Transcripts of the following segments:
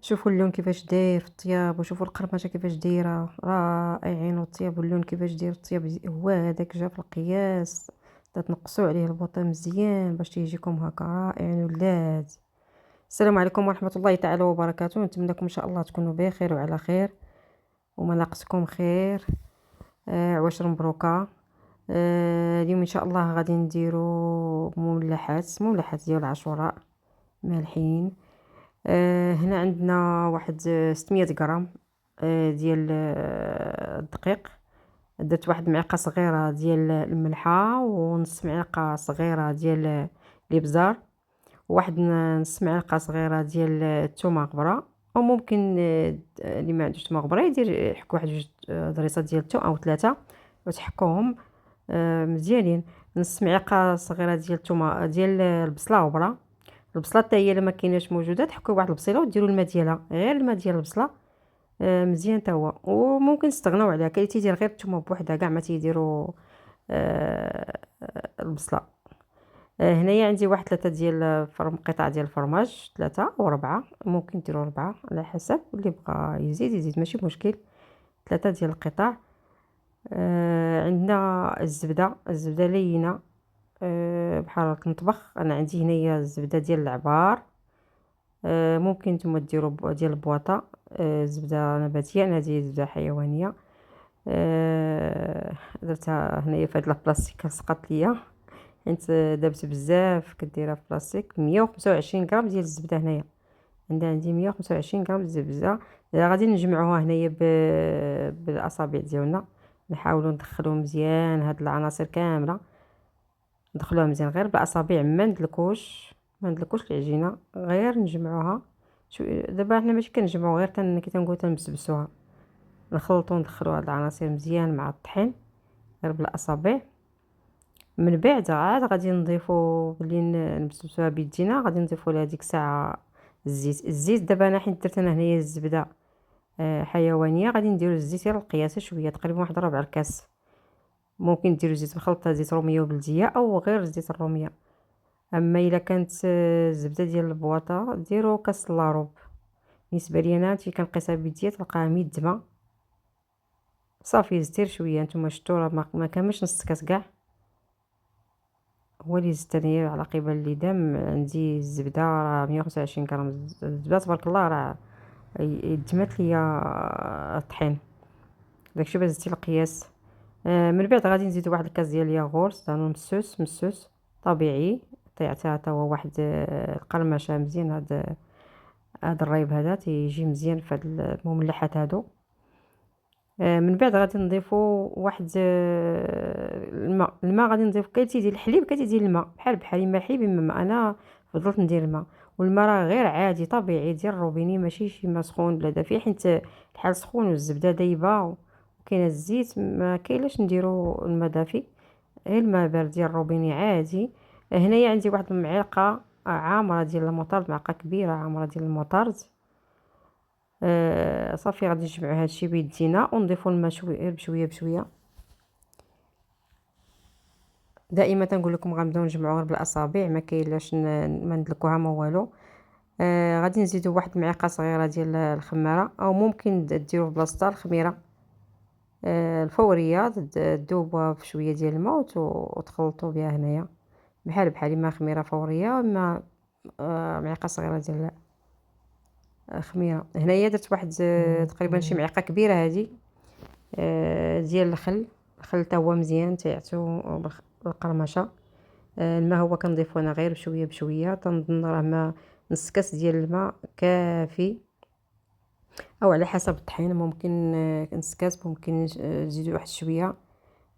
شوفوا اللون كيفاش داير في الطياب، وشوفوا القرمشه كيفاش دايره، رائعين. والطياب واللون كيفاش داير الطياب هو هذاك جا في القياس. تنقصوا عليه البوطه مزيان باش تيجيكم هكا رائعين ولاد. السلام عليكم ورحمه الله تعالى وبركاته. نتمنى لكم ان شاء الله تكونوا بخير وعلى خير وما ناقصكم خير. عواشر مبروكه. اليوم ان شاء الله غادي نديرو مملحات ديال عاشوراء مالحين. هنا عندنا واحد 600 غرام ديال الدقيق. درت واحد معلقه صغيره ديال الملحه، ونص معلقه صغيره ديال الابزار، وواحد نص معلقه صغيره ديال الثومه غبره. او ممكن اللي ما عندوش ثومه غبره يدير يحك واحد جوج ضريصات ديال الثوم او ثلاثه وتحكوهم مزيانين. نص معلقه صغيره ديال الثومه ديال البصله غبره. البصله حتى هي الا ما كايناش موجوده تحكوا واحد البصيله وديروا الماء ديالها، غير الماء ديال البصله مزيان تا هو. وممكن تستغناو عليها، كاين تيدير غير الثومه بوحدها كاع ما تيديروا البصله. هنايا عندي واحد ثلاثه ديال قطع ديال الفرماج، ثلاثه او اربعه، ممكن ديروا اربعه على حسب اللي بغى يزيد ماشي مشكل. ثلاثه ديال القطع. عندنا الزبده لينه بحال المطبخ. انا عندي هنايا الزبده ديال العبار. ممكن نتوما ديروا ديال البواطه. زبده نباتيه، انا هذه زبده حيوانيه. درتها هنايا في هاد البلاستيك سقط ليا حيت دابت بزاف كديرها في بلاستيك. 125 غرام ديال الزبده هنايا. عندي 125 غرام ديال الزبده. غادي نجمعوها هنايا بالاصابع ديالنا. نحاولوا ندخلوا مزيان هاد العناصر كامله، ندخلوها مزيان غير بالاصابع، ما ندلكوش العجينه، غير نجمعوها. دابا حنا ماشي كنجمعوا، غير كي تنقول تنبسبسوها، نخلطوا ندخلوا هاد العناصر مزيان مع الطحين غير بالاصابع. من بعد عاد غادي نضيفوا بلي نبسبسوها بيدينا، غادي نضيفوا لها ديك الساعه الزيت. دابا انا حيت درت انا هنايا الزبده حيوانيه، غادي نديروا الزيت غير القياس شويه، تقريبا واحد ربع الكاس. ممكن ديروا زيت مخلطه، زيت روميه وبلديه، او غير زيت الروميه. اما الا كانت الزبده ديال البواطه ديروا كاس لاروب. بالنسبه لي انا كنقيسها بيديا تلقاها ميدمه صافي. زدتي شويه، نتوما شفتوا راه ما كاملش نص كاس كاع، هو اللي زدت انايا على قبل اللي دام. عندي الزبده راه 125 غرام الزبده، تبارك الله راه يدمت ليا الطحين. داكشي باش زدتي القياس. من بعد غادي نزيد واحد الكاس ديال الياغورت دانون مسوس طبيعي، طيعتها حتى هو واحد القرمشه مزيان. هاد الريب هذا تيجي مزيان في هاد المملحات هادو. من بعد غادي نضيفو واحد الماء غادي نضيف. كاين تيدير الحليب، كاين تيدير الماء بحال بحال، اما حليب اما ماء. انا فضلت ندير الماء، والماء راه غير عادي طبيعي ديال الروبيني، ماشي شي ما سخون ولا دافي، حيت الحال سخون والزبده دايبه وكاين الزيت، ما كاينلاش نديرو الماء دافي، غير الماء بارد ديال الروبيني عادي. هنايا عندي واحد المعلقه عامره ديال المطارد، معلقه كبيره عامره ديال المطارد. صافي غادي نجمعوا هادشي بيدينا ونضيفوا الماء شويه بشويه بشويه. دائما تنقول لكم غنبداو نجمعوا غير بالاصابع، ما كاينلاش ما ندلكوها ما والو. غادي نزيدوا واحد المعلقه صغيره ديال الخماره، او ممكن ديروا بلاصتها الخميره الفوريه، تذوبوها بشويه ديال الماء وتخلطوا بها هنايا بحال بحال، اما خميره فوريه اما معلقه صغيره ديال خميره. هنايا درت واحد تقريبا شي معلقه كبيره هذه ديال الخل تا هو مزيان تيعطيو بالقرمشه. الماء هو كنضيفو انا غير بشويه بشويه، تنظن راه ما نص كاس ديال الماء كافي، او على حسب الطحين ممكن نص كاس، ممكن تزيدوا واحد شويه.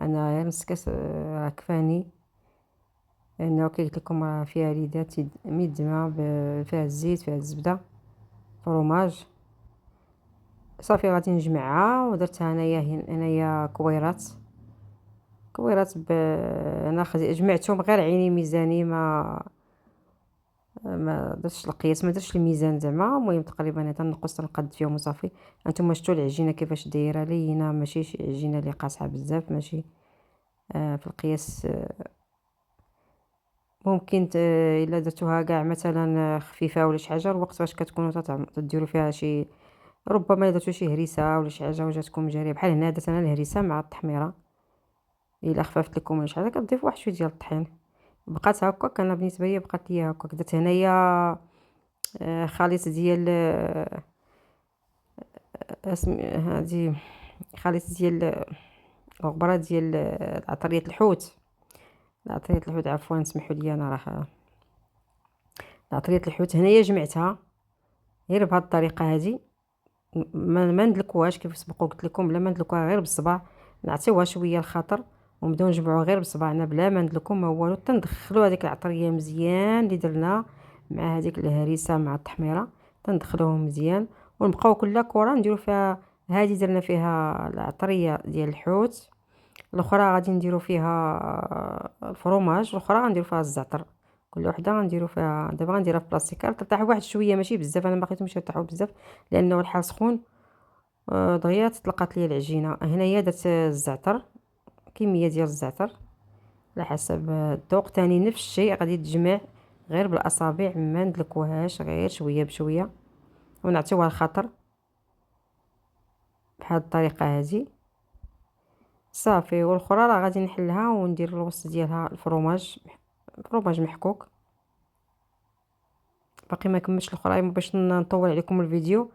انا غير نص كاس راه كفاني، لانه كي قلت لكم راه فيها ليدات ميدمه، فيها الزيت فيها الزبده فروماج. صافي غادي نجمعها. ودرتها هنايا كويرات انا جمعتهم غير عيني ميزاني، ما درتش القياس، ما درتش الميزان زعما. المهم تقريبا تنقص تنقد فيهم وصافي. هانتوما شفتوا العجينه كيفاش دايره لينه، ماشي شي عجينه اللي قاصحه بزاف، ماشي في القياس ممكن الا درتوها كاع مثلا خفيفه ولا شي حاجه، الوقت فاش كتكونوا تديروا فيها شي، ربما درتو شي هريسه ولا شي حاجه وجاتكم مجاريه، بحال هنا درت انا الهريسه مع التحميره. الا خففت لكم ولا شي حاجه كتضيف واحد شويه ديال الطحين. بقات هكاك، انا بالنسبه لي بقات ليا هكاك. درت هنايا خليط ديال هادي، خليط ديال غبره ديال عطريه الحوت. عطريه الحوت، عفوا سمحوا لي، انا راه عطريه الحوت هنايا جمعتها غير بهاد الطريقه هادي. ما ندلكوهاش كيف سبق قلت لكم، بلا ما ندلكوها غير بالصباع، نعطيوها شويه الخطر ونبداو نجمعوها غير بصباعنا بلا ما ندلكو ما والو، تندخلوا هذيك العطريه مزيان اللي درنا مع هذيك الهريسه مع التحميره، تندخلوهم مزيان. ونبقاو كل كره نديرو فيها، هذه درنا فيها العطريه ديال الحوت، الاخرى غادي نديرو فيها الفرomاج، الاخرى غنديرو فيها الزعتر. كل وحده غنديرو فيها، دابا غنديرها في بلاستيكه ترتاح واحد شويه ماشي بزاف، انا ما بغيتهمش يرتاحوا بزاف لانه الحال سخون. دغيا تطلقات لي العجينه. هنايا درت الزعتر، كميه ديال الزعتر على حسب الذوق. تاني نفس الشيء غادي تجمع غير بالاصابع، ما ندلكوهاش، غير شويه بشويه ونعطيوها الخطر بهذه الطريقه هذه صافي. والاخرى راه غادي نحلها وندير الوسط ديالها الفرomاج، فرomاج محكوك. باقي ما كملتش الاخرى باش نطول عليكم الفيديو.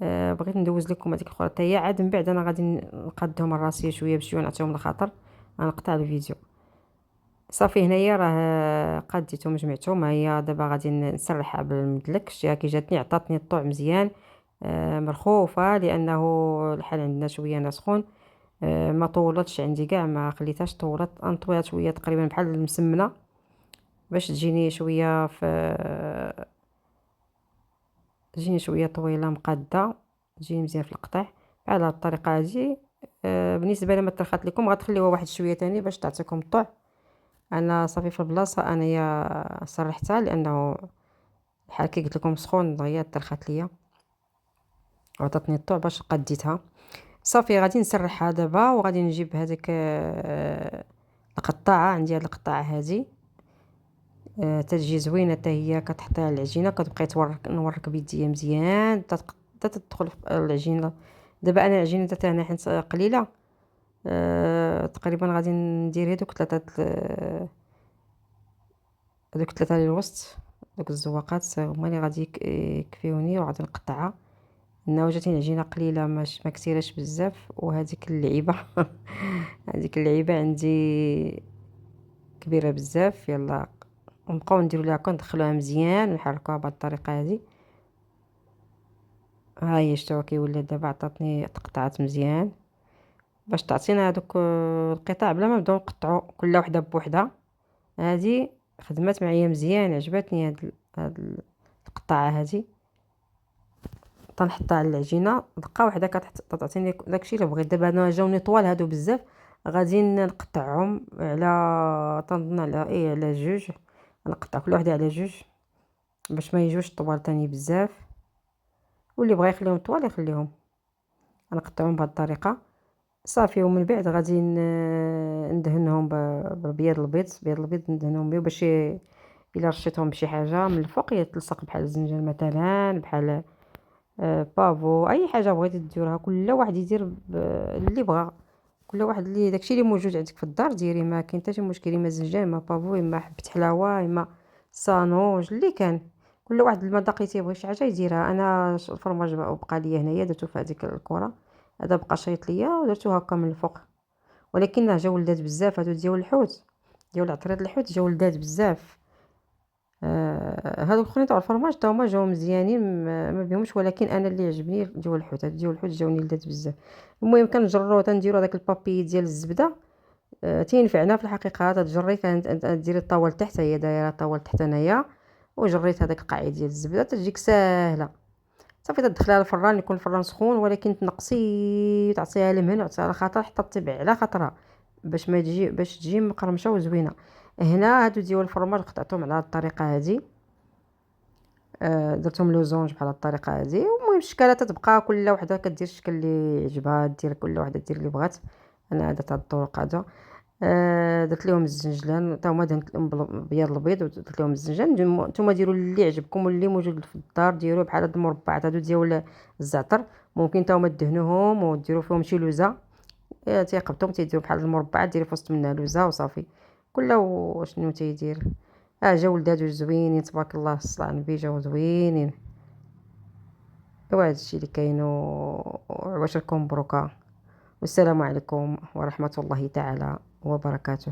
بغيت ندوز لكم هذيك الاخرى حتى هي، عاد من بعد انا غادي نقادهم الراسيه شويه بشويه ونعطيهم الخطر، غنقطع الفيديو. صافي هنايا راه قاديتهم جمعتهم. هيا دابا غادي نسرحها بالمدلك. شتيها كي جاتني عطاتني الطوع مزيان. مرخوفه لانه الحال عندنا شويه سخون. ما طولتش عندي كاع، ما خليتهاش طولت، نطويها شويه تقريبا بحال المسمنه باش تجيني شويه تجيني شويه طويله مقاده، تجيني مزيان في القطع على هاد الطريقه هذه. بالنسبه لما ترخات لكم غتخليوها واحد شويه تاني باش تعطيكم الطوع. انا صافي في البلاصه انايا سرحتها لانه بحال كي قلت لكم سخون دغيا ترخات ليا وعطاتني الطوع باش قديتها. صافي غادي نسرحها دابا وغادي نجيب هذيك القطاعه. عندي هاد القطاعه هذه تتجي زوينه حتى هي، كتحطيها على العجينه كتبقاي نورك بيديا مزيان تدخل العجينه. دابا انا العجينه درتها هنا حيت قليله. تقريبا غادي ندير هذوك ثلاثه للوسط، دوك الزواقات هما اللي غادي يكفيوني وغادي نقطعها. انه جاتني العجينه قليله ما كثيراش بزاف، وهذيك اللعيبه هذيك اللعيبه عندي كبيره بزاف. يلا ونبقاو نديرو ليها ندخلوها مزيان ونحركوها بهذه الطريقه هذه. ها هي شتوها كي ولات دابا عطاتني تقطعات مزيان باش تعطينا هذوك القطع بلا ما نبداو نقطعو كل وحده بوحدها. هذه خدمات معايا مزيان، عجبتني هاد القطعه هذه. تنحطها على العجينه دقه واحده كتعطيني داكشي اللي بغيت. دابا انا جاوني طوال هادو بزاف، غادي نقطعهم على تنظن على على جوج. نقطع كل وحده على جوج باش ما يجوش طوال تاني بزاف، واللي بغى يخليهم طوال يخليهم. غنقطعهم بهذه الطريقه صافي. ومن بعد غادي ندهنهم ببياض البيض. بياض البيض ندهنهم به باش الا رشيتهم بشي حاجه من الفوق يتلصق، بحال الزنجان مثلا، بحال بافو، اي حاجه بغيتي ديروها. كل واحد يدير اللي بغى، كل واحد اللي داكشي اللي موجود عندك في الدار ديري، ما كاين حتى شي مشكل. اما زنجان، اما بافو، اما حبه حلاوه، اما صانوج، اللي كان كل واحد المذاق اللي تيبغي شي حاجه يديرها. انا الفرماج بقى ليا هنايا درتو في هذيك الكره، هذا بقى شيط ليا ودرتو هكا من الفوق. ولكن جا ولدات بزاف هادو ديال الحوت، ديال عطريه الحوت جا ولدات بزاف. هادو الاخرين تاع الفرماج تا هما جاو مزيانين ما بيهمش، ولكن انا اللي عجبني ديال الحوت. هاد ديال الحوت جاوني لذات بزاف. المهم كنجرو تنديرو هذاك البابي ديال الزبده. تينفعنا في الحقيقه. تجري ديري الطاوه لتحت، هي دايره الطاوه لتحت انايا، وجريت هذاك القاع ديال الزبده تجيك ساهله. صافي تدخليها للفران، يكون الفران سخون، ولكن تنقصي تعطيها المهل وتعطيها على خاطر حتى تطيب على خاطرها باش ما تجي باش تجي مقرمشه وزوينه. هنا هادو ديال الفرماج قطعتهم على هاد الطريقه هذه. درتهم لوزونج بحال الطريقه هذه. المهم الشكاله تتبقى كل وحده كدير الشكل اللي عجبها، دير كل وحده دير اللي بغات. انا درت هاد الطرق هذا. درت ليهم الزنجلان تا هما دهنت لهم بالابيض البيض ودرت لهم الزنجلان. نتوما ديروا اللي عجبكم واللي موجود في الدار، ديروه بحال هاد المربعات هادو ديال الزعتر، ممكن تا هما دهنوهم وديروا فيهم شي لوزه، تيقبطهم تيديروا بحال المربعات، ديري في وسط منها لوزه وصافي. كل شنو تيدير. جاو ولداتو زوينين تبارك الله، الصلاة على النبي، جاو زوينين. ايوا هادشي اللي كاين وعواشركم مبروكه، والسلام عليكم ورحمه الله تعالى وبركاته.